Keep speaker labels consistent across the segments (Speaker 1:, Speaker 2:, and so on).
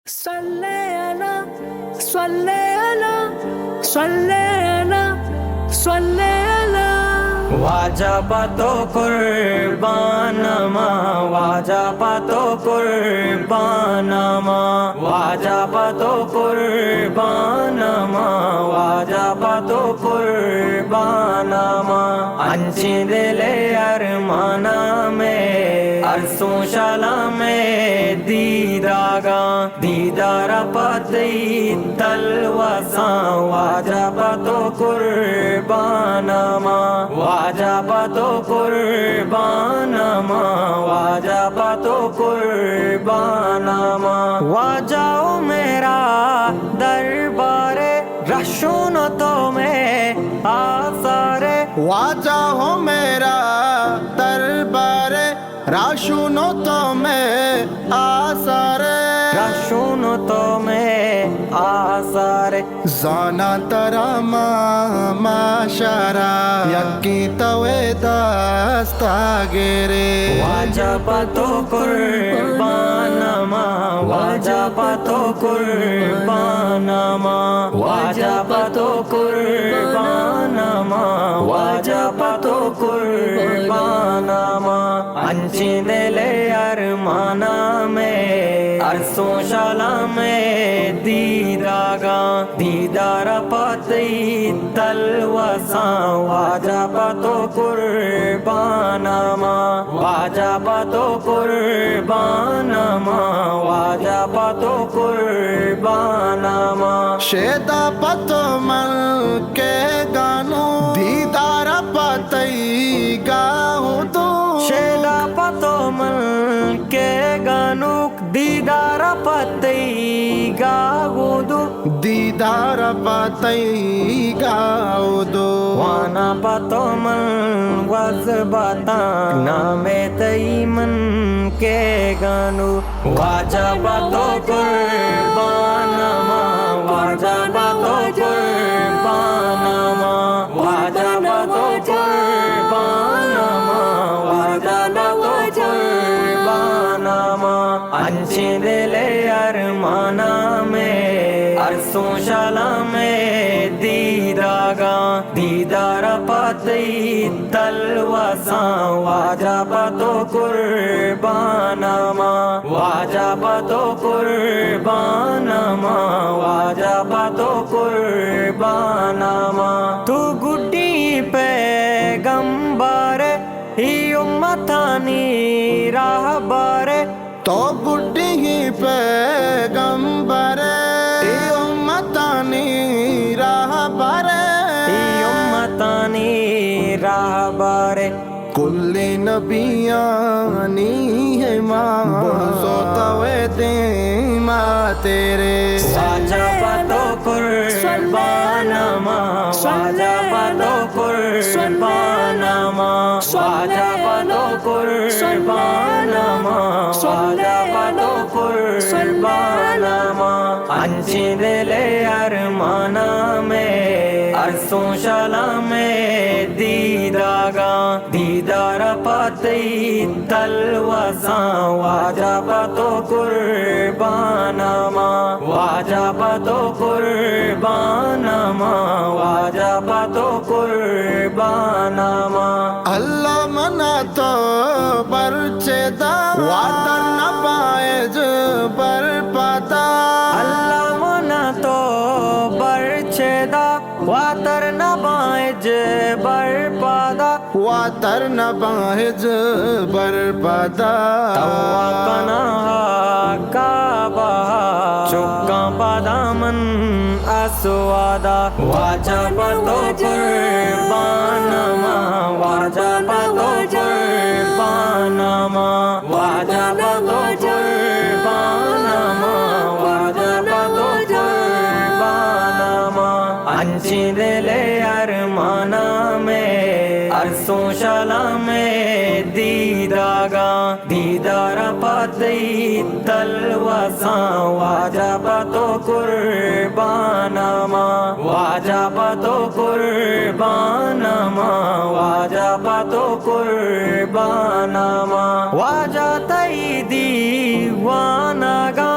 Speaker 1: صلي على صلي على صلي على صلي على
Speaker 2: ওয়াজাবাতো কুরবানামা ওয়াজাবাতো কুরবানামা ওয়াজাবাতো কুরবানামা ওয়াজাবাতো কুরবানামা আনছি দিলে আরমানামে আরসু শালামে দীদাগা দীদার পাতে তলওয়াসা ওয়াজাবাতো কুরবানামা ওয়াজাবাতো কুরবানামা ওয়াজাবাতো কুরবানামা ওয়াজাও মেরা দরবারে রসুন তোমে আসারে
Speaker 3: वाजा हो मेरा दरबारे राशुनो तो में आसारे
Speaker 2: রসুন তোমে আসারে
Speaker 3: जाना तरा माशारा यकी तवे दास्ता गेरे
Speaker 2: ওয়াজাবাতো কুরবানামা ওয়াজাবাতো কুরবানামা ওয়াজাবাতো কুরবানামা ওয়াজাবাতো কুরবানামা আনছি দিলে আরমানামে আরসু শালামে দীদাগা দীদার পাতে তলওয়াসা ওয়াজাবাতো কুরবানামা ওয়াজাবাতো কুরবানামা ওয়াজাবাতো কুরবানামা
Speaker 3: शेदा पतो मल के गानो दीदार पतई गाहू तो
Speaker 2: शेला पतोमल के गानुक दीदार पते गावुदु
Speaker 3: दीदार पतई गाओ दो
Speaker 2: वाना पतोमल वजबता नामे तईमन के गानु वाजबतो कुरबानमा वाजबतो कुरबानमा वाजबतो कुरबानमा वाजबतो कुरबानमा अंची दिले अरमानामे अरसों शालामे दीदागा दीदार पाते तलवासा वाजबतो कुरबानमा वाजबतो कुरबानमा वाजबतो कुरबानमा तू गुड्डी पैगंबर ही उम्मतानी राहबारे
Speaker 3: तो बुढ़ी ही पैगंबरे उम्मतानी राह बारे
Speaker 2: उम्मतानी राहबारे
Speaker 3: कुल्ली नबियानी है माँ सो तवे दे माँ तेरे
Speaker 2: वाजबतो कुरबानमा वाजबतो कुरबानमा वाजबतो कुरबानमा वाजबतो कुरबानमा अंची दिले अरमानामे अरसों शालामे दीदागा दीदार पाते तलवासा वाजबतो कुरबानमा वाजबतो कुरबानमा वाजबतो कुरबानमा
Speaker 3: अल्लाह मना तो बरचेदा वादन न पाएज बरपादा
Speaker 2: अल्लाह मना तो बरछेदा वातर न बाएज बरपादा
Speaker 3: वातर न पाएज बरपादा
Speaker 2: तवा कना काबा चुक्का बादामन असवादा वाजबतो कुरबानमा वाजबतो कुरबानमा वाजबतो कुरबानमा वाजबतो कुरबानमा अंची दिले अरमानामे अरसों शालामे दीदागा दीदार पाते तलवासा वाजबतो कुरबानमा वाजबतो कुरबानमा वाजबतो कुरबानमा वाजा तई दीवानागा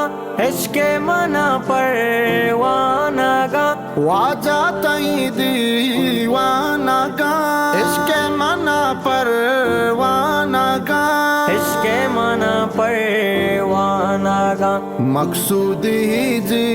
Speaker 2: इश्क इश्के मना परवाना गा
Speaker 3: वाजा तई दीवाना गा इसके मना परवाना गा
Speaker 2: इश्के मना परवाना गा
Speaker 3: मकसूदी जी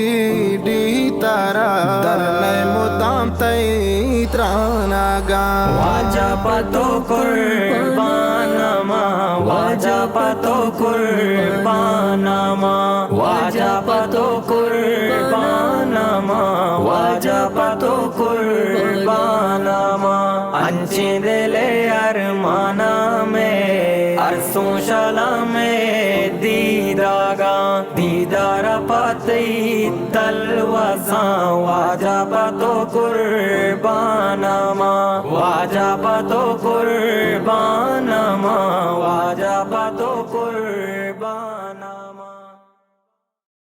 Speaker 3: डी तारा दरने मुदाम तई त्राना गा
Speaker 2: वाजा पतो कुर्बानमा वाजा पतो कुर्बानमा वाजा पतो कुर्बानमा वाजा पतो कुर्बानमा अंचे दिले अरमाना में अरसों शला में दीदागा दीदार पति तलवासा वाजा पतो कुर्बानमा वाजा पतो कुर्बानमा वाजा पतो कुर्बानमा।